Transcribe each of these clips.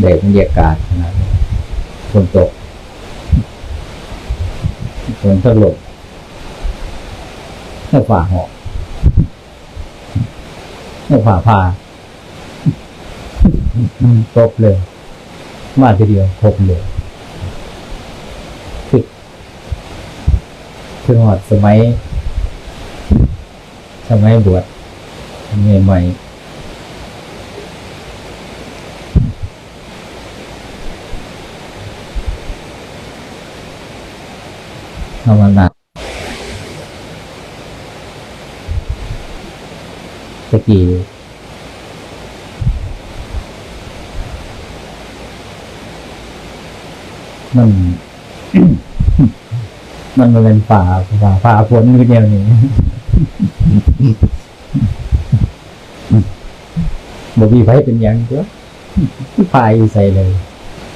ได้บรรยากาศขนาดฝนตกฝนถล่มเมื่อฝ่าหอกเมื่อฝ่าพาตกเลยมาทีเดียวครบเลยคือหอดสมัยบวชใหม่ภาวนาตะกี้มันเป็นฝ่าฝนคือเดียวนี้บ่มีไฟเป็นอย่างเดียวพายใส่เลย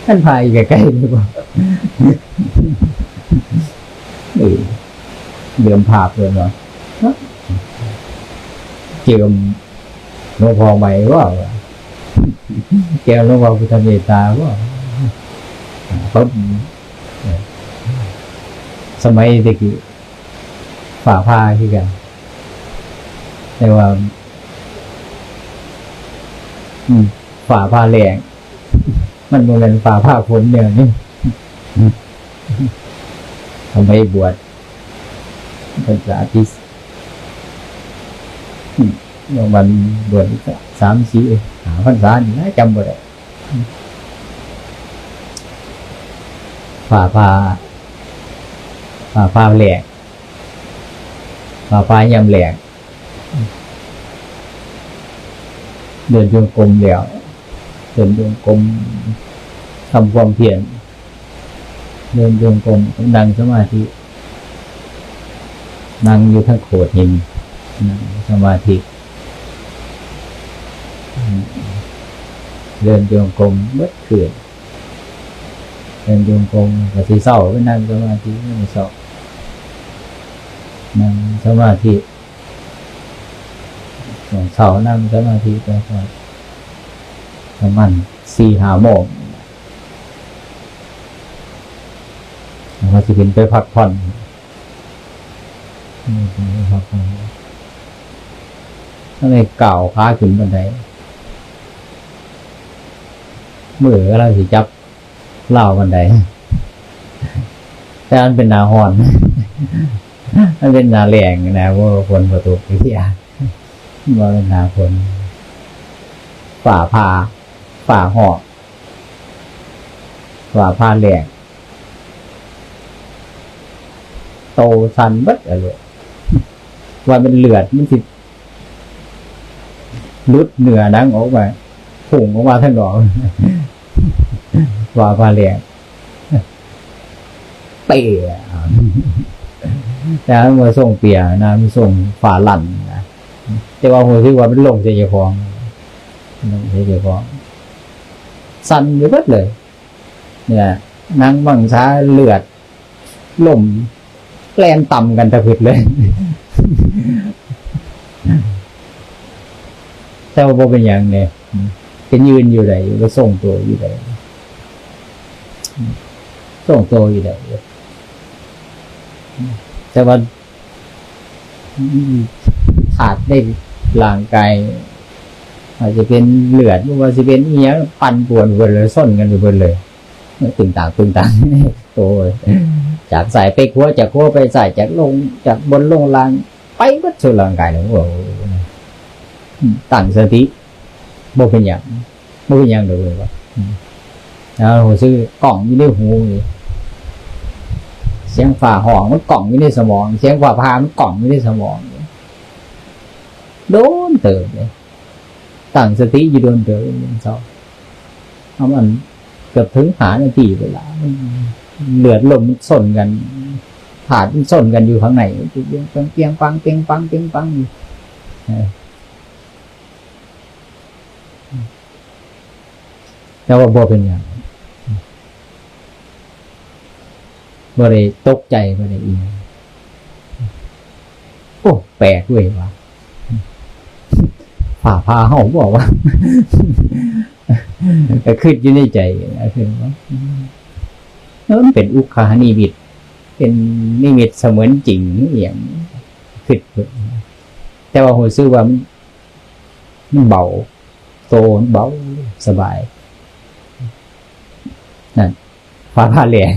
ท่านพายใกล้ๆดีกว่าเดิมภาพเลยเนาะเกี่ยวหลวงพ่อใหม่ว่าแก้วหลวงพ่อพุทธเมตตาว่าเขาสมัยเด็กฝ่าผ้าที่กันแต่ว่าฝ่าผ้าแหลงมันเหมือนฝ่าผ้าฝนเนี่ยนี่ทำไมบวชพรรษาที่วันบวช3-4 พรรษานี่นะจำบ่ได้ฝ่าผ้าแหลกฝ่าผ้ายำแหลกเดินจงกรมแล้วเดินจงกรมทำความเพียรเดินจงกรมนั่งสมาธินั่งอยู่ทั้งโขดหินสมาธิเดินจงกรมเมื่อคืนเดินจงกรมก็สิเศร้าไปนั่งสมาธิไม่เศร้านั่งสมาธิเศร้านั่งสมาธิไปก่อนประมาณ4-5 โมงเราจะไปพักผ่อนถ้าในเก่าค้าขึ้นบันไดมือเราสิจับเล่าบันไดแต่มันเป็นนาหอนมันเป็นนาแหลงนะว่าฝนประตูวิทยาว่าเป็นนาฝนฝ่าหอกฝ่าผ้าแหลงโตสันบัดอะไรว่าเป็นเลือดมันสิลุดเหนือดังออกไปพุ่งออกมาทั้งดอกว่าผ้าแหลงเปียแต่เมื่อส่งเปียนะมันส่งฝ่าหลั่นนะแต่ว่าหัวที่ว่ามันลงเสียฟองสั่นอยู่เบิดเลยเนี่ยนางบังช้าเลือดล่มแกลนต่ำกันตะพึดเลยแต่ว่าเป็นอย่างเนี่ยเป็นยืนอยู่ไหนก็ส่งตัวอยู่ไหนแต่ว่าขาดได้ร่างกายอาจจะเป็นเลือดว่าจะเป็นเนี้ยปั่นป่วนเบิดเลยส้นกันเบิดเลยตึงต่างโตจากสายไปขั้วจากขั้วไปสายจากลงจากบนลงล่างไปก็สู่ร่างกายเลยโอ้ตั้งสติบ่เป็นอย่างเลยว่าแล้วหัวซื้อกล่องอยู่ในหูเสียงฝ่าหองมันกล่องอยู่ในสมองเสียงฝ่าพามันกล่องอยู่ในสมองโดนเติมเลยตั้งสติอยู่โดนเติมเศร้าเอามันเกือบถึง5 นาทีเวลาเลือดลมมันส่นกันถาดมันส่นกันอยู่ข้างในเปียงปังอยู่แต่ว่าบ่เป็นอย่างบ่ได้ตกใจบ่ได้อีโอ้แปลกเว้ยว่ะฝ่าพาเฮาบอกว่า ก็คิดอยู่ในใจนะคือว่ามันเป็นอุคหานิมิตเป็นนิมิตเสมือนจริงอย่างคิดแต่ว่ารู้สึกว่ามันเบาโตเบาสบายนั่นฟ้าผ่าแหลง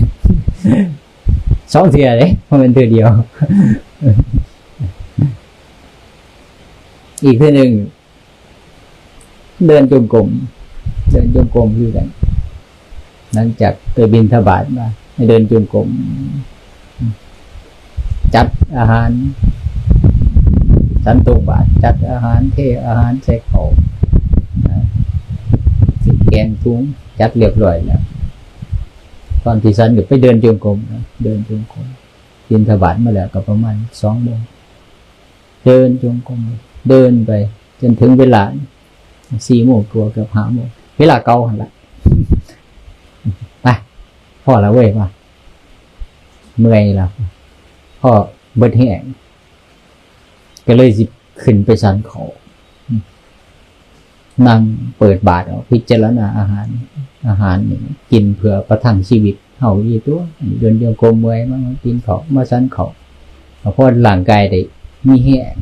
2 เทื่อเลยเพราะมันเทื่อเดียวอีกเทื่อนึงเดินจงกรมคือกันหลังจากไปบิณฑบาตมาให้เดินจงกรมจัดอาหารสันตุบาตจัดอาหารเทอาหารใส่ข้าวแกงทุ้งจัดเรียบร้อยแล้วตอนที่สันก็ไปเดินจงกรมเดินจงกรมบิณฑบาตมาแล้วก็ประมาณ2 โมงเดินจงกรมเดินไปจนถึงเวลา4 โมงกว่าเกือบ5 โมงเวลาเก่าหั่นล่ะไปพอแล้วเว้ยว่าเมื่อยแล้วพอเบิดแห้งก็เลยสิขึ้นไปสันเขานั่งเปิดบาตรพิจารณาอาหารนี่กินเพื่อประทังชีวิตเฮาอีตัวเดินจงกรมเมื่อยมากินเขามาสันเขาเพราะร่างกายได้มีแห้ง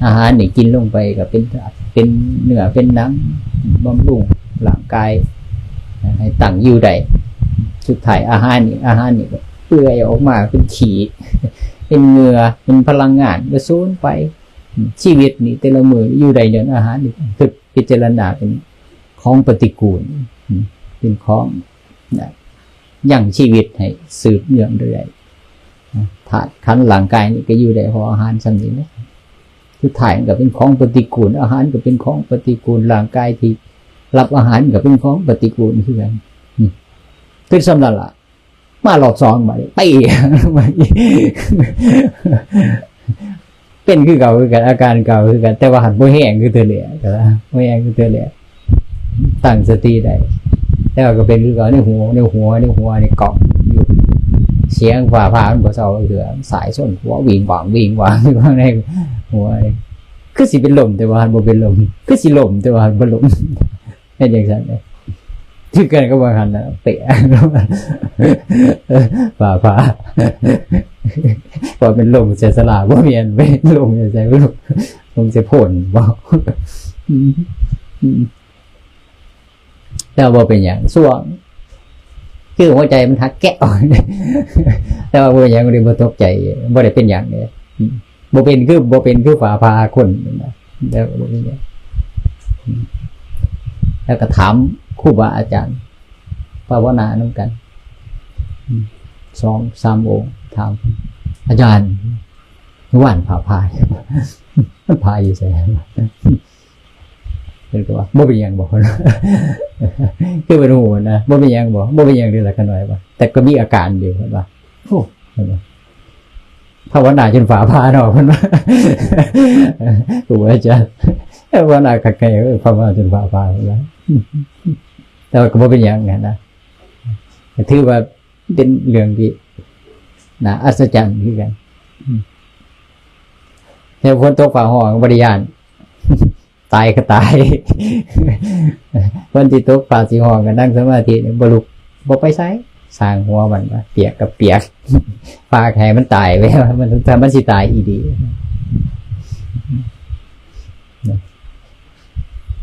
อาหารนี่กินลงไปก็เป็นเนื้อเป็นหนังบำรุงร่างกายให้ตั้งอยู่ได้สุดท้ายอาหารนี่ก็เปื่อยออกมาเป็นขี้เป็นเหงื่อเป็นพลังงานก็สูญไปชีวิตนี่แต่ละมื้ออยู่ได้อย่างอาหารนี่คือพิจารณาเป็นของปฏิกูลเป็นของยั่งชีวิตให้สืบเนื่องเรื่อยธาตุขันธ์ร่างกายนี่ก็อยู่ได้เพราะอาหารซั่นนี้นะคือถ่ายก็เป็นของปฏิกูลอาหารก็เป็นของปฏิกูลร่างกายที่รับอาหารก็เป็นของปฏิกูลคือกันคือสำหรับล่ะมารอบ2มาไปเป็นคือเก่าคือกันอาการเก่าคือกันแต่ว่าหันบ่แห้งคือเธอเหลี่ยก็บ่แห้งคือเธอเหลี่ยตั้งสติได้แต่ว่าก็เป็นคือเก่าในหัวในเกาะอยู่เสียงฝ่าผ่ามันบ่เซาเถื่อสายส้นหัววิ่งหวางอยู่ข้างในหัวคือสิเป็นลมแต่ว่าบ่เป็นลมคือสิลมแต่ว่าบ่ลมเป็นจังซั่นเด้คือกันก็บ่หันน่ะเตะฝ่าพอเป็นลมเสียสละบ่เมียนเป็นลมใส่ลมจะพ่นบ่แต่บ่เป็นหยังส่วงคือหัวใจมันทักแกะแต่ว่าบ่เป็นหยังบ่ตกใจบ่ได้เป็นหยังเนี่ยบ่เป็นคือฝ่าพาคนแล้วบ่เป็นหยังแล้วก็ถามครูบาอาจารย์ภาวนานำกัน2-3 องค์ถามอาจารย์ว่านผ่าพายมันพายอยู่ไสเพิ่นก็ว่าบ่เป็นหยังบ่คือเป็นหูนะบ่เป็นหยังเด้อล่ะคั่นว่าแต่ก็มีอาการอยู่เพิ่นว่าโอ้เพิ่นว่าภาวนาจนฝ่าพาเนาะเพิ่นว่าครูอาจารย์ภาวนาคักแก่ภาวนาจนฝ่าพาเพิ่นว่าแต่ก็บ่เป็นหยังนะถือว่าเป็นเรื่องที่น่าอัศจรรย์คือกันแต่คนตกฝ่าห้องบ่ได้ย้านตายก็ตายคนที่ตกฝ่าสิห้องก็นั่งสมาธิบ่ลุกบ่ไปไสสร้างหัวมันว่าเปียกกับเปียกพาให้มันตายไว้มันถ้ามันสิตายอีดี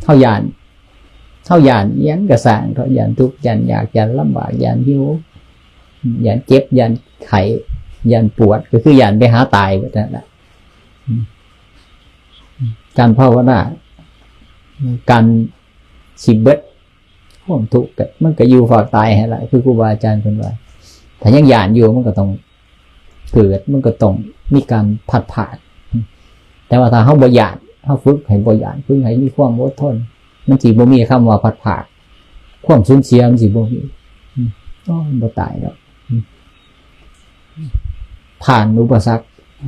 เฮาย้านยันกระสางเขายันทุกข์ยันอยากยันลำบากยันหิวยันเจ็บยันไข้ยันปวดก็คือยันไปหาตายแบบนั้นแหละการภาวนาการสิเบิดความทุกข์มันก็อยู่ฝากตายให้ละคือครูบาอาจารย์คนว่าถ้ายังยันอยู่มันก็ต้องเกิดมันก็ต้องมีการผัดผ่านแต่ว่าถ้าเขาบ่ยันเขาฝึกให้บ่ยันฝึกให้มีความอดทนมันสิบ่มีคำว่าผัดผ่าความสูญเสียมันสิบ่มีบ่ตายแล้วผ่านอุปสรรค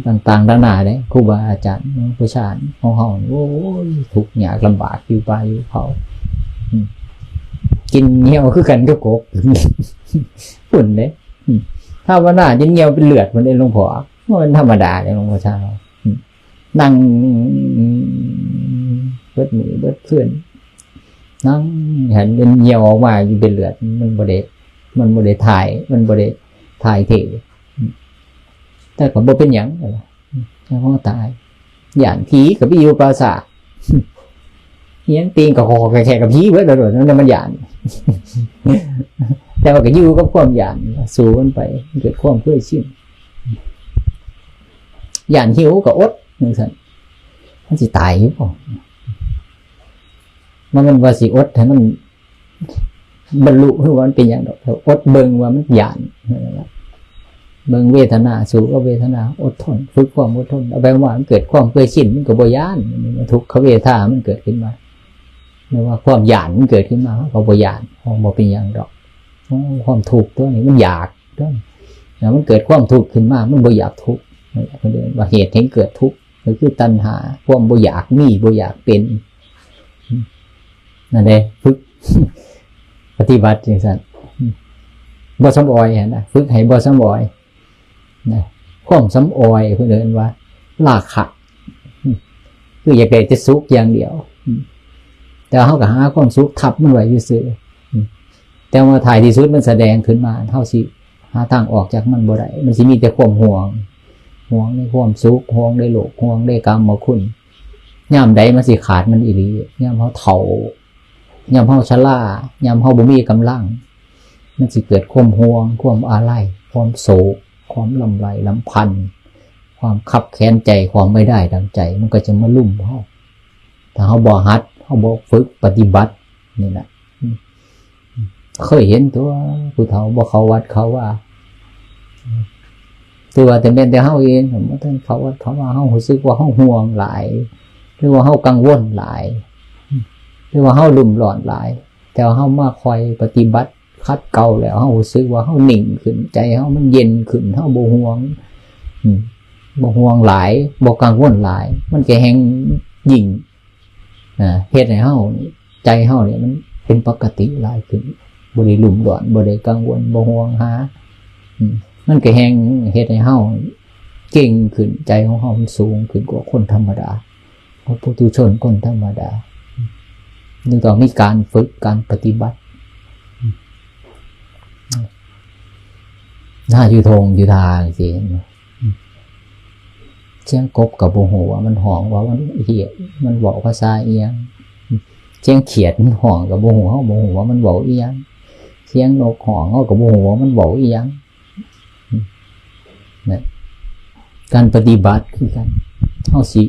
ต่างๆด้านหน้าเด้ครูบาอาจารย์ผู้ชานของเฮาโอ้ยทุกข์ยากลำบากอยู่ป่าอยู่เขากินเหี่ยวคือกันกับกบปุ่นเด้ถ้าว่าน่าจะเหี่ยวเป็นเลือดมันได้หลวงพ่อมันธรรมดาเด้หลวงพ่อชานั่งเบิดมือเบิดเพื่อน นั่งเห็นเป็นเหี่ยวออกมาอยู่เป็นเลือดมันบ่ได้ถ่ายมันบ่ได้ถ่ายเทแต่ก็บ่เป็นหยังแล้วก็ตายอย่างผีกับพี่อยู่ปราสาทเฮียนตีนกับคอแค่กับผีเบิดโดดนั่นมันหยานแต่ว่าก็อยู่กับความหยานสู้กันไปเกิดความเคยชินหยานหิวก็อดจังซั่นมันสิตายอยู่บ่มันว่าสิอดให้มันบรรลุคือว่ามันเป็นอย่างดอกอดเบิ่งว่ามันหยานเบิ่งเวทนาสู้กับเวทนาอดทนฝึกความอดทนเอาไปว่ามันเกิดความเคยชินมันก็บ่ย้านทุกขเวทนามันเกิดขึ้นมาไม่ว่าความหยานมันเกิดขึ้นมาก็บ่หยานบ่เป็นอย่างดอกความทุกข์ตัวนี้มันอยากด้วยแล้วมันเกิดความทุกข์ขึ้นมามันบ่อยากทุกข์ว่าเหตุให้เกิดทุกข์ก็คือตัณหาความบ่อยากมีบ่อยากเป็นนั่นเองฝึกปฏิบัติจังซั่นบ่สำออยนะฝึกให้บ่สำออยนะความสำออยเพิ่นเรียกว่าราคะคืออยากได้แต่สุขอย่างเดียวแต่เฮาก็หาความสุขทับมันไว้ซื่อแต่ว่าท้ายที่สุดมันแสดงขึ้นมาเฮาสิหาทางออกจากมันบ่ได้มันสิมีแต่ความห่วงในความสุขห่วงในโลกห่วงในกรรมคุณยามใดมันสิขาดมันอีหลียามเฮาเฒ่ายามเฮาชรายามเฮาบ่มีกำลังมันสิเกิดความห่วงความอาลัยความโศกความลำไรลำพันธ์ความคับแค้นใจความไม่ได้ดังใจมันก็จะมาลุ่มเฮาถ้าเฮาบ่หัดเฮาบ่ฝึกปฏิบัตินี่แหละเคยเห็นตัวผู้เฒ่าบ่เข้าวัดเขาว่าตัวแต่เป็นแต่เฮาเองผมว่าท่านเขาว่าเฮารู้สึกว่าเฮาห่วงหลายหรือว่าเฮากังวลหลายหรือว่าเฮาลุ่มหลอนหลายแต่เฮามาคอยปฏิบัติคัดเก่าแล้วเฮารู้สึกว่าเฮานิ่งขึ้นใจเฮามันเย็นขึ้นเฮาบ่ห่วงหลายบ่กังวลหลายมันก็แฮงยิ่งเฮ็ดให้เฮาใจเฮาเนี่ยมันเป็นปกติหลายขึ้นบ่ได้ลุ่มหลอนบ่ได้กังวลบ่ห่วงหามันก็แฮงเฮ็ดให้เฮาเก่งขึ้นใจของเฮามันสูงขึ้นกว่าคนธรรมดาปุถุชนคนธรรมดานี่ต้องมีการฝึกการปฏิบัติถ้าอยู่ทงอยู่ทาสิเสียงกบกับโบโหว่ามันห่องว่ามันเหี้ยมันบอกภาษาเอียงเสียงเขียดมันห่องกับโบโหเขาโบโหว่ามันบอกเอียงเสียงนกห่องเขากับโบโหว่ามันบอกเอียงเนี่ยการปฏิบัติคือกันเฮาสิ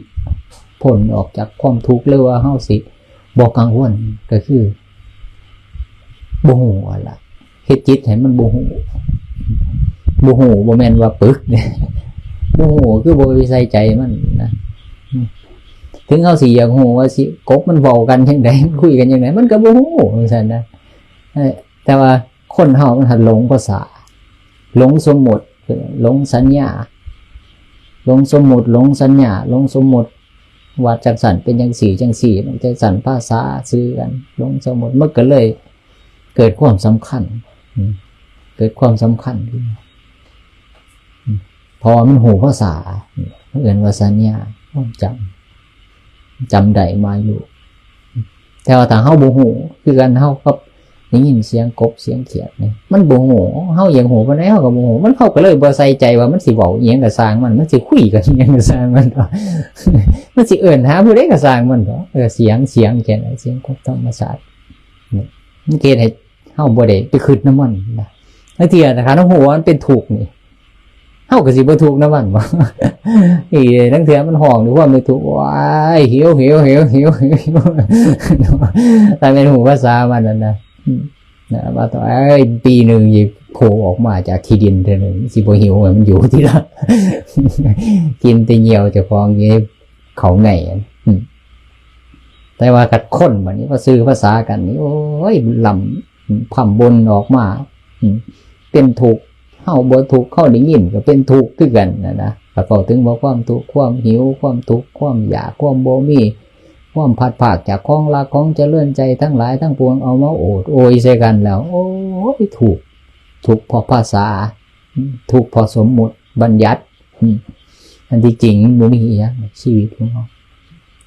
พ้นออกจากความทุกข์หรือว่าเฮาสิบ่กังวลก็คือโบโหล่ะเฮ็ดจิตให้มันโบโหบ่แม่นว่าปึกเนี่ยโบโหคือบ่ไปใส่ใจมันนะถึงเฮาสิอยากโหว่าสิกบมันเว้ากันจังได๋คุยกันจังได๋มันก็บ่โหจังซั่นนะแต่ว่าคนเฮามันหัดหลงภาษาหลงสมมุติหลงสัญญาหลงสมมุติหลงสัญญาหลงสมมุติว่าจังซั่นเป็นจังซี่มันจังซั่นภาษาซื้อกันหลงสมมุติมันก็เลยเกิดความสำคัญขึ้นพอมันหูภาษาเอื่นว่าสัญญาความจำได้มาอยู่แต่ว่าถ้าเฮาบ่ฮู้คือกันเฮากับได้ยินเสียงกบเสียงเขียดนี่มันบ่ฮู้เฮาอย่างฮู้ปานใดเฮาก็บ่ฮู้มันเข้าก็เลยบ่ใส่ใจว่ามันสิเว้าอีหยังก็สร้างมันสิคุยกันอีหยังก็สร้างมันมันสิเอิ้นหาผู้ใดก็สร้างมันเสียงแค่นั้นเสียงกบธรรมชาตินี่มันเกิดให้เฮาบ่ได้ไปคิดนำมันนะบางทีถ้าเฮาฮู้ว่ามันเป็นทุกข์นี่เฮาก็สิบ่ทุกข์นำมันบ่อีทั้งเทื่อมันห้องด้วยความไม่ทุกข์ว้ายหิวแต่เป็นหูภาษามันนั่นนะว่าต่อปีนึงสิโผล่ออกมาจากขี้ดินเท่านึงสิบ่หิวมันอยู่ที่ละกินแต่เหี่ยวเจ้าของนี่เขาไงแต่ว่ากัดคนบัดนี้ว่าซื้อภาษากันนี่โอ้ยลำพ่ำบนออกมาเป็นทุกข์เฮาบ่ทุกข์เฮาได้ยินก็เป็นทุกข์คือกันนะก็เข้าถึงว่าความทุกข์ความหิวความทุกข์ความอยากความบ่มีความพัดภาคจากของรักของเจริญใจทั้งหลายทั้งปวงเอามาโอดโอยใส่กันแล้วโอ้ยทุกข์เพราะภาษาทุกข์เพราะสมมุติบัญญัติอันที่จริงบ่มีอีหยังชีวิตของเฮา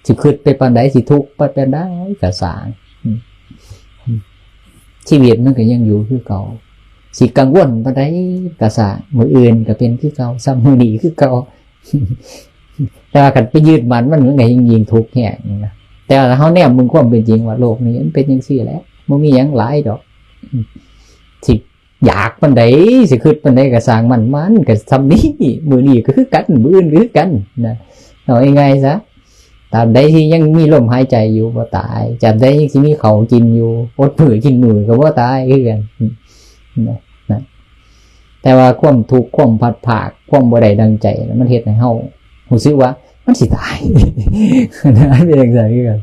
สิคิดไปปานใดสิทุกข์ปานใดก็สร้าง ชีวิตมันก็ยังอยู่คือเก่าสิกังวลปานใดก็สร้างมื้ออื่นก็เป็นคือเก่าซ้ำมื้อนี้คือเก่า แต่ว่าคันไปยึดมันก็ยิ่งทุกข์แฮงนะแต่ว่าเฮาแนมมึงความเป็นจริงว่าโลกนี้มันเป็นจังซี่แหละบ่มีหยังหลายดอกสิอยากปานใดสิคิดปานใดก็สร้างมันก็ซ้ำนี้มื้อนี้ก็คือกันมื้ออื่นก็คือกันนะเอาง่ายๆซะตราบใดที่ยังมีลมหายใจอยู่บ่ตายตราบใดยังสิมีข้าวกินอยู่อดมื้อกินมื้อก็บ่ตายคือกันนะแต่ว่าความทุกข์ความพัดภาคความบ่ได้ดังใจมันเฮ็ดให้เฮารู้สึกว่ามันสิตายนะเป็นจังซั่นคือกัน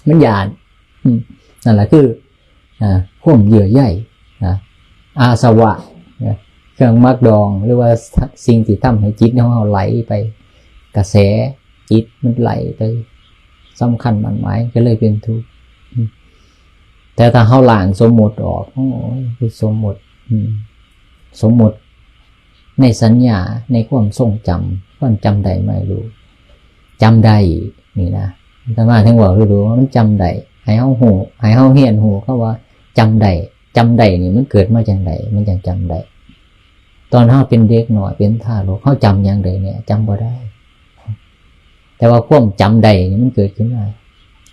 มันย้านนั่นแหละคือความเยื่อใยอาสวะเครื่องมักดองหรือว่าสิ่งที่ทำให้จิตของเราไหลไปกระแสจิตมันไหลไปสำคัญมันหมายก็เลยเป็นทุกข์แต่ถ้าเราล้างสมมติออกโอ้ยคือสมมติในสัญญาในความทรงจำความจำได้ไม่รู้จำได้นี่นะแต่มาถึงบอกรู้ว่ามันจำได้ให้เฮาหูให้เฮาเฮียนหูเขาว่าจำได้นี่มันเกิดมาจากไหนมันยังจำได้ตอนเฮาเป็นเด็กหน่อยเป็นทารกเฮาจำอย่างใดเนี่ยจำบ่ได้แต่ว่าความจำได้นี่มันเกิดขึ้นมา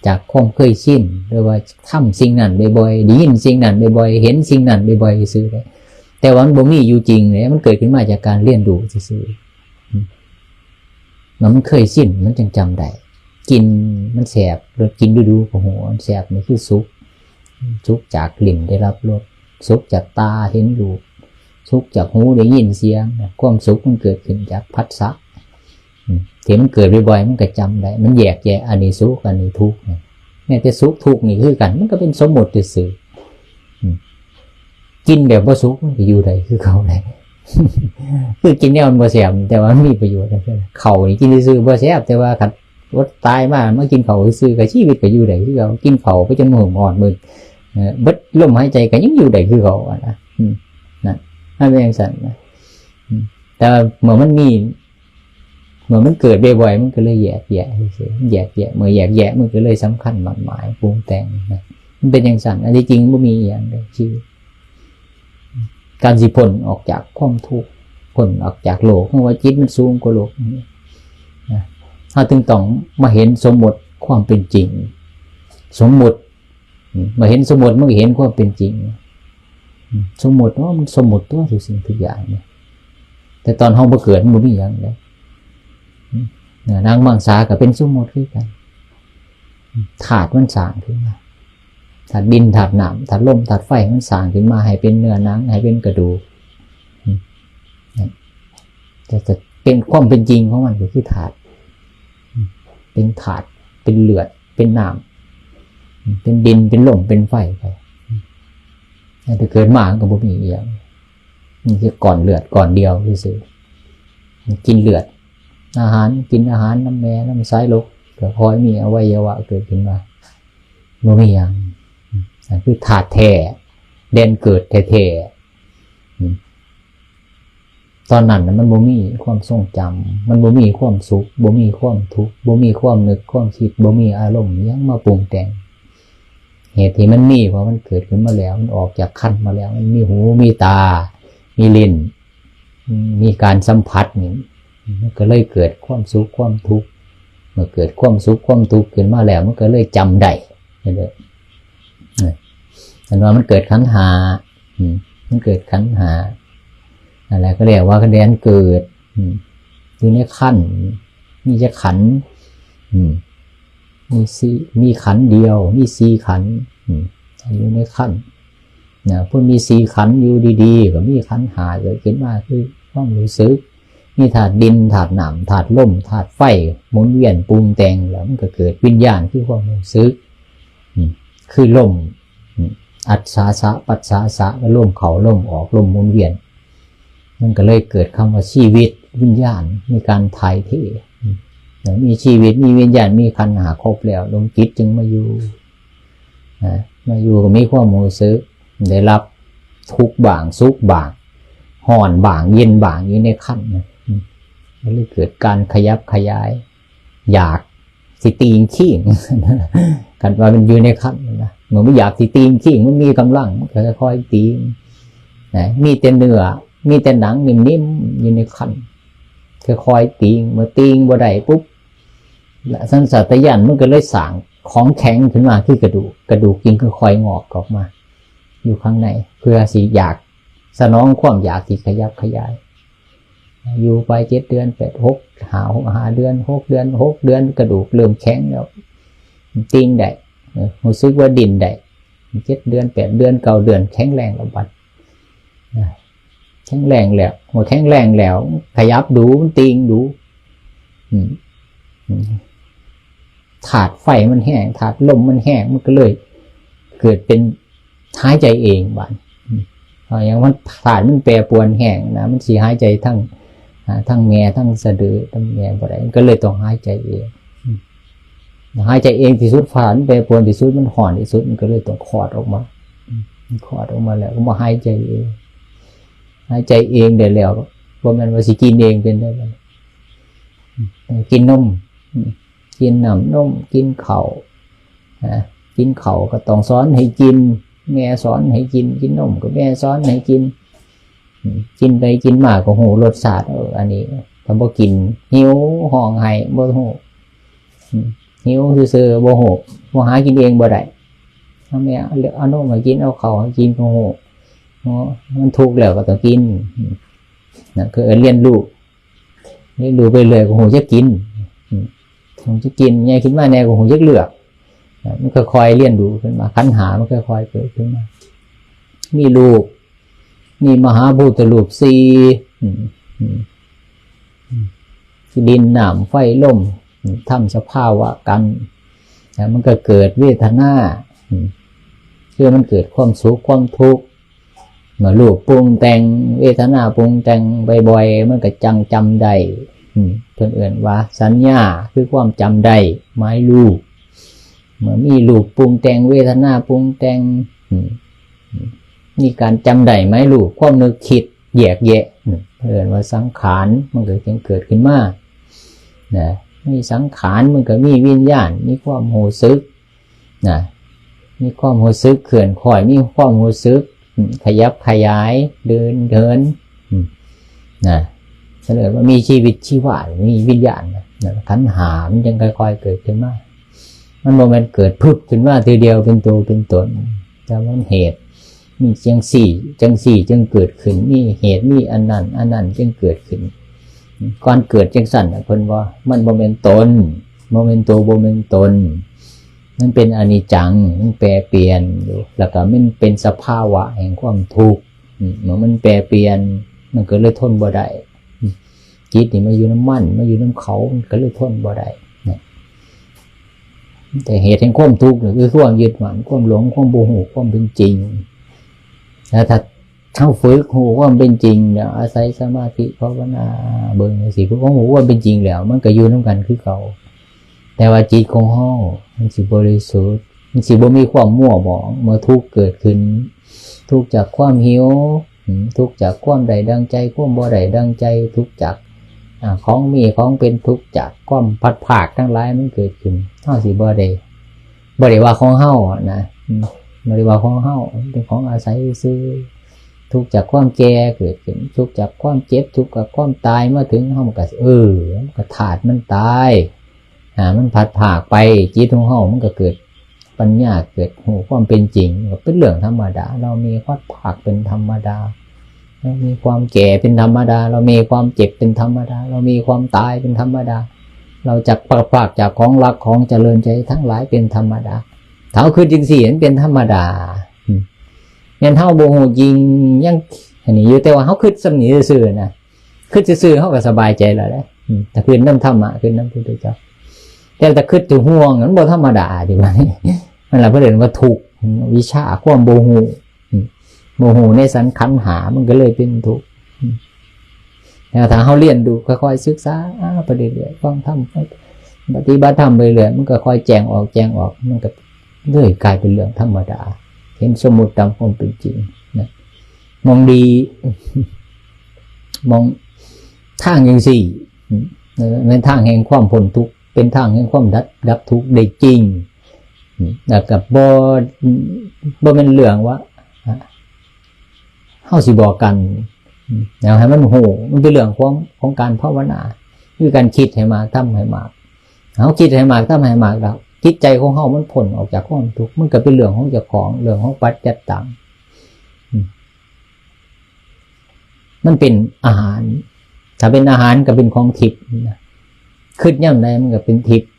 จากความเคยชินหรือว่าทำสิ่งนั้นบ่อยๆได้ยินสิ่งนั้นบ่อยๆเห็นสิ่งนั้นบ่อยๆซื่อได้แต่ว่ามันบ่มีอยู่จริงเลยมันเกิดขึ้นมาจากการเรียนรู้ซื่อมันเคยชินมันจึงจำได้กินมันแสบรสกินดูๆของหัวมันแสบนี่คือสุขจากกลิ่นได้รับรสสุขจากตาเห็นรูปสุขจากหูได้ยินเสียงความสุขมันเกิดขึ้นจากผัสสะที่มันเกิดบ่อยๆมันก็จำได้มันแยกแยะอันนี้สุขอันนี้ทุกข์แม้แต่สุขทุกข์นี่คือกันมันก็เป็นสมมติซื่อกินแบบบ่สุขมันก็อยู่ได้คือเขาได้ คือกินเนี่ยมันบ่แซ่บแต่ว่ามันมีประโยชน์เขานี่กินซื่อบ่แซ่บแต่ว่าคันว่าตายมาเมื่อกินเขาซื่อกับชีวิตก็อยู่ได้คือเขากินเขาไปจนหัวอ่อนมึนเบิดลมหายใจก็ยังอยู่ได้คือเขาอ่ะนะนั่นเป็นอย่างนั้นนะแต่เมื่อมันเกิดบ่อยๆมันก็เลยแยกแยะเมื่อแยกแยะมันก็เลยสำคัญหมายหมายปรุงแต่งนะมันเป็นอย่างนั้นอันที่จริงไม่มีอย่างใดชีวิตการสิพ้นออกจากความทุกข์พ้นออกจากโลกเพราะว่าจิตมันสูงกว่าโลกนี่เราถึงต้องมาเห็นสมมติความเป็นจริงสมมติมาเห็นสมมติมันก็เห็นความเป็นจริงสมมติว่ามันสมมติตัวทุกสิ่งทุกอย่างเนี่ยแต่ตอนห้องมาเกิดมันมีอย่างไรนางมังสาก็เป็นสมมติขึ้นกันถาดมันสร้างขึ้นมาถาดดินถาดน้ำถาดลมถาดไฟมันสร้างขึ้นมาให้เป็นเนื้อหนังให้เป็นกระดูกจะเป็นความเป็นจริงของมันก็คือถาดเป็นถาดเป็นเลือดเป็นน้ำเป็นดินเป็นลมเป็นไฟไปแต่เกิดมาก็บ่มีอย่างนี่คือก่อนเลือดก่อนเดียวซื่อกินเลือดอาหารกินอาหารน้ำแม่น้ำสายลกก็คอยมีอวัยวะเกิดขึ้นมาบ่มีอย่างคือถาดแท้เด่นเกิดแท้ตอนนั้นมันบ่มีความทรงจำมันบ่มีความสุขบ่มีความทุกข์บ่มีความนึกความคิดบ่มีอารมณ์ยังมาปรุงแต่งเหตุที่มันมีเพราะมันเกิดขึ้นมาแล้วมันออกจากคันมาแล้วมันมีหูมีตามีลิ้นมีการสัมผัสนี่มันก็เลยเกิดความสุขความทุกข์เมื่อเกิดความสุขความทุกข์ขึ้นมาแล้วมันก็เลยจำได้เลยแต่ว่ามันเกิดขันธ์หามันเกิดขันธ์หาอะไรก็เรียกว่าคะแนนเกิดอยู่ในขั้นมีจะขันมีขันเดียวมีสี่ขันอยู่ในขั้นพวกมีสี่ขันอยู่ดีๆก็มีขันหาเกิดขึ้นมาคือความรู้สึกมีธาตุดินธาตุน้ำธาตุลมธาตุไฟหมุนเวียนปรุงแต่งแล้วมันก็เกิดวิญญาณคือความรู้สึกคือลมอัศสาสะปัสสาสะลมเข้าลมออกลมหมุนเวียนมันก็เลยเกิดคำว่าชีวิตวิญญาณมีการถ่ายเทมีชีวิตมีวิญญาณมีขันธ์หาครบแล้วดวงจิตจึงมาอยู่ก็มีความรู้สึกได้รับทุกข์บ้างสุขบ้างห่อนบ้างเย็นบ้างอยู่ในขันธ์ก็เลยเกิดการขยับขยายอยากสิตีนขี้กันว่ามันอยู่ในขันธ์นะ มันไม่อยากที่ตีนขี้มันมีกำลังมันก็ค่อยตีนนะมีแต่เนื้อมีแต่หนังนิ่มๆอยู่ในคันค่อยๆตีงเมื่อตีงบ่ได้ปุ๊บสัญชาตญาณมันก็เลยสร้างของแข็งขึ้นมาคือกระดูกจริงค่อยๆงอกออกมาอยู่ข้างในเพื่อสิอยากสนองความอยากที่ขยับขยายอยู่ไป7 เดือน8 6 5 เดือน6 เดือน6 เดือนกระดูกเริ่มแข็งแล้วตีงได้รู้สึกว่าดินได้7 เดือน8 เดือน9 เดือนแข็งแรงแล้วบัดแข็งแรงแล้วหัวแข็งแรงแล้วขยับดูมันตีงดูถาดไฟมันแห้งถาดลมมันแห้งมันก็เลยเกิดเป็นหายใจเองบ้านอย่างมันถาดมันแปรปรวนแห้งนะมันสีหายใจทั้งแง่ทั้งสะดือทั้งแง่บ่ได้ก็เลยต้องหายใจเองหายใจเองที่สุดผ่านแปรปรวนที่สุดมันห่อนที่สุดมันก็เลยต้องคลอดออกมาคลอดออกมาแล้วก็มาหายใจเองหายใจเองได้แล้วบ่แม่นว่าสิกินเองเป็นได้บ่กินนมกินน้ำนมกินข้าวกินข้าวก็ต้องสอนให้กินแม่สอนให้กินกินนมก็แม่สอนให้กินกินไปกินมาก็หูรสชาติอันนี้ถ้าบ่กินหิวห้องไห้บ่ฮู้หิวซื่อๆบ่ฮู้บ่หากินเองบ่ได้แม่เอานมมากินเอาข้าวให้กินก็ฮู้มันถูกแล้วก็ต้องกินนั่นคือเรียนรู้ไปเลยก็หูจะกินผมจะกินไงคิดว่าแนวของผมจะเลือกมันค่อยๆเรียนรู้ขึ้นมาขันหามันค่อยๆเกิดขึ้นมามีรูปมีมหาภูตรูปสี่ดินน้ำไฟลมทำสภาวะกันมันก็เกิดเวทนาเพื่อมันเกิดความสุขความทุกข์เมื่อรูปปรุงแต่งเวทนาปรุงแต่งบ่อยๆมันก็จำได้เพื่อนเอื่นว่าสัญญาคือความจำได้หมายรู้เมื่อมีรูปปรุงแต่งเวทนาปรุงแต่งมีการจำได้หมายรู้ความนึกคิดแยกแยะเพื่อนว่าสังขารมันก็จึงเกิดขึ้นมานะมีสังขารมันก็มีวิญญาณมีความรู้สึกนะมีความรู้สึกเขื่อนข่อยมีความรู้สึกขยับขยายเดินนะเสนอว่ามีชีวิตชีวามีวิญญาณขันหามันยังค่อยๆเกิดขึ้นมามันโมเมนต์เกิดพึบขึ้นมาทีเดียวเป็นตัวเป็นตนแต่มันเหตุมีจังสี่จึงเกิดขึ้นมีเหตุมีอันนั้นจึงเกิดขึ้นก่อนเกิดจังสั่นคนว่ามันโมเมนต์ตนโมเมนต์ตัวโมเมนต์ตนมันเป็นอนิจจังมันแปรเปลี่ยนอยู่แล้วก็มันเป็นสภาวะแห่งความทุกข์เมื่อมันแปรเปลี่ยนมันก็เลยทนบ่ได้จิตนี่มาอยู่น้ำมันมาอยู่น้ำเขาก็เลยทนบ่ได้แต่เหตุแห่งความทุกข์คือความยึดมั่นความหลงความโมโหความเป็นจริงแล้วถ้าเข้าฝึกหูความเป็นจริงเนี่ยอาศัยสมาธิภาวนาเบิ่งสิคือความหูความเป็นจริงแล้วมันก็อยู่น้ำกันคือเก่าแต่ว่าจิตของเฮามันสิบริสุทธิ์มันสิบ่มีความมั่วหมองเมื่อทุกข์เกิดขึ้นทุกข์จากความหิวทุกข์จากความใดดังใจความบ่ใดดังใจทุกข์จากของมีของเป็นทุกข์จากความพัดภาคทั้งหลายมันเกิดขึ้นเฮาสิบ่ได้ว่าของเฮานะบ่ได้ว่าของเฮาเป็นของอาศัยซื่อทุกข์จากความแก่เกิดขึ้นทุกข์จากความเจ็บทุกข์จากความตายมาถึงเฮามันก็มันก็ธาตุมันตายมันพัดภาคไปจิตของเฮามันก็เกิดปัญญาเกิดหูความเป็นจริงก็เป็นเรื่องธรรมดาเรามีพัดภาคเป็นธรรมดาเรามีความแก่เป็นธรรมดาเรามีความเจ็บเป็นธรรมดาเรามีความตายเป็นธรรมดาเราจักปรากจากของรักของเจริญใจทั้งหลายเป็นธรรมดาเท่าคือจริงสิเห็นเป็นธรรมดาเนี่ยเท่าโบหูจริงยังอันนี้อยู่แต่ว่าเขาคิดสำนีซื่อนะคิดซื่อเขาก็สบายใจแล้วนะแต่คืนน้ำธรรมะคืนน้ำพุทธเจ้าแต่คิดถึงห่วงนั้นบ่ธรรมดาดีกว่านี่มันละเพื่อนว่าถูกวิชาความโบหูในสันขันหามันก็เลยเป็นทุกข์แล้วถ้าเขาเรียนดูค่อยๆศึกษาไปเรื่อยๆฟังธรรมปฏิบัติธรรมไปเรื่อยมันก็ค่อยแจงออกมันก็เรื่อยกลายเป็นเรื่องธรรมดาเห็นสมมุติตามความเป็นจริงนะมองดีมองทางอย่างสี่เป็นทางแห่งความพ้นทุกข์เป็นทางแห่งความดับทุกข์ได้จริง แล้วก็บ่เป็นเรื่องว่าเฮาสิบอกกันแล้วให้มันโหมันเป็นเรื่องของการภาวนาคือการคิดให้มากทำให้มากเฮาคิดให้มากทำให้มากแล้วจิตใจของเฮามันพ้นออกจากความทุกข์มันก็เป็นเรื่องของเจ้าของเรื่องของปัจจัตตังมันเป็นอาหารถ้าเป็นอาหารก็เป็นของทิพย์คิดย่ำใดมันก็เป็นทิพย์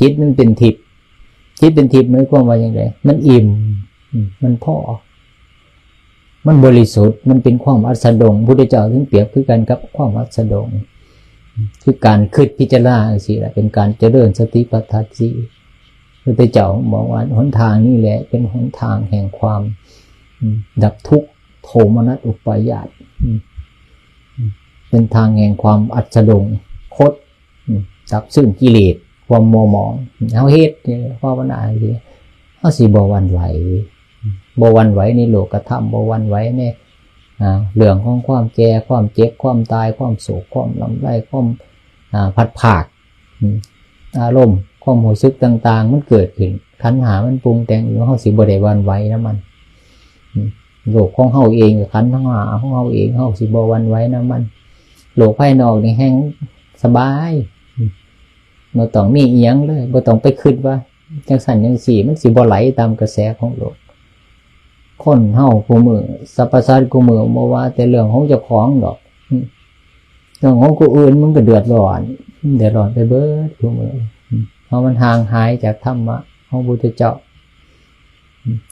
จิตมันเป็นทิพย์จิตเป็นทิพย์หมายความว่าอย่างไรมันอิ่มมันพอมันบริสุทธิ์มันเป็นความอัศดงพุทธเจ้าถึงเปรียบคือกันกับความอัศดงคือการคิดพิจารณาสิแหละเป็นการเจริญสติปัฏฐานสี่พุทธเจ้าบอกว่าหนทางนี้แหละเป็นหนทางแห่งความดับทุกข์โทมนัสอุปาญาตเป็นทางแห่งความอัศดงคดดับซึ่งกิเลสความมัวหมองเอาเฮ็ดภาวนาสิเอาสิบ่หวั่นไหวบ่หวั่นไหวในโลกธรรมบ่หวั่นไหวในเรื่องของความแก่ความเจ็บความตายความโศกความลำไรความพัดผากอารมณ์ความรู้สึกต่างๆมันเกิดขึ้นขันธ์ห้ามันปรุงแต่งอยู่เฮาสิบ่ได้หวั่นไหวนะมันโลกของเฮาเองกับขันธ์ห้าของเฮาเองเฮาสิบ่หวั่นไหวนะมันโลกภายนอกนี่แห้งสบายบ่ต้องมีอีหยังเลยบ่ต้องไปคิดว่าจังซั่นจังซี่มันสิบ่ไหลตามกระแสของโลกคนเฮาผู้มือสรรพสัตว์ผู้มือบ่ว่าแต่เรื่องของเจ้าของดอกเรื่องของผู้อื่นมันก็เดือดร้อนไปเบิดผู้มือเพราะมันห่างหายจากธรรมะของพระพุทธเจ้า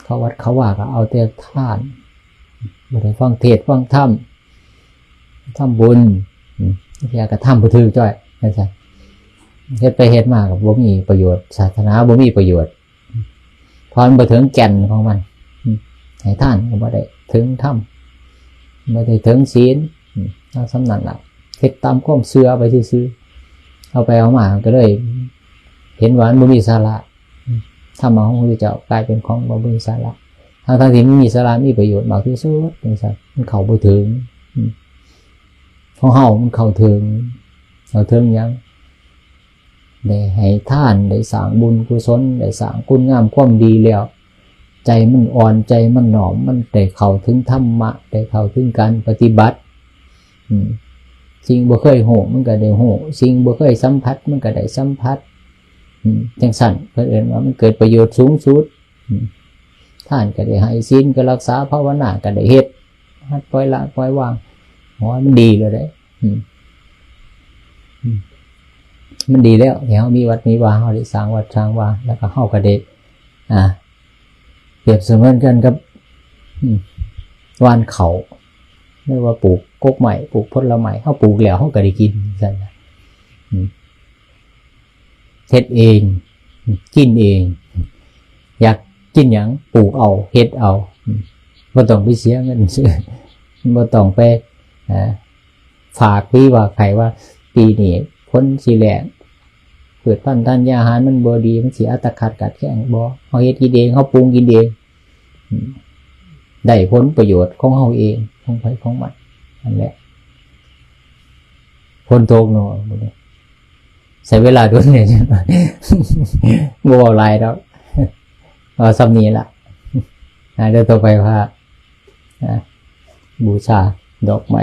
เขาวัดเขาว่าก็เอาแต่ทานบ่ได้ฟังเทศน์ฟังธรรมทำบุญอยากจะทำบ่ถือจ้อยจังซั่นเฮ็ดไปเฮ็ดมาก็บ่มีประโยชน์ศาสนาบ่มีประโยชน์เพราะมันบ่ถึงแก่นของมันให้ท่านก็บ่ได้ถึงธรรมบ่ได้ถึงศีลเอาสำนั้นล่ะเฮ็ดตามความเชื่อไปซื่อๆเอาไปเอามาก็เลยเห็นว่ามันบ่มีสาระธรรมะของพระพุทธเจ้ากลายเป็นของบ่มีสาระทั้งที่มันมีสาระมีประโยชน์มากที่สุดจังซั่นมันเข้าบ่ถึงของเฮามันเข้าถึงหยังได้ให้ทานได้สร้างบุญกุศลได้สร้างคุณงามความดีแล้วใจมันอ่อนใจมันหนอมมันได้เข้าถึงธรรมะได้เข้าถึงการปฏิบัติสิ่งบ่เคยโหมันก็ได้โหสิ่งบ่เคยสัมผัสมันก็ได้สัมผัสจังซั่นเพิ่นเอิ้นว่ามันเกิดประโยชน์สูงสุดทานก็ได้ให้ศีลก็รักษาภาวนาก็ได้เฮ็ดหัดปล่อยละปล่อยวางมันดีเลยเด้มันดีแล้วเดี๋ยวมีวัดมีวาเฮาได้สร้างวัดสร้างวาแล้วก็เฮาก็ได้เปรียบเสมือนกันกับวานเขาเรียกว่าปลูกกกใหม่ปลูกผลไม้เฮาปลูกแล้วเฮาก็ได้กินซั่นน่ะเฮ็ดเองกินเองอยากกินหยังปลูกเอาเฮ็ดเอาบ่ต้องไปเสียเงินซื้อบ่ต้องไปฝากพี่ว่าใครว่าปีนี้พ้นสิแลงเกิดพันธุ์ธัญญาหารมันบ่ดีมันสิอัตคัดกัดแข้งบ่เฮาเฮ็ดกินเองเฮาปรุงกินเองได้ผลประโยชน์ของเฮาเองของไผของมันนั่นแหละพ้นโตกเนาะใช้เวลาด้วยเนี่ยบ่เว้าหลายดอกเอาซ้ำนี้ล่ะเดี๋ยวต่อไปว่าบูชาดอกไม้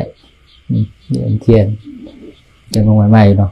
เทียนจะลงใหม่ๆเนาะ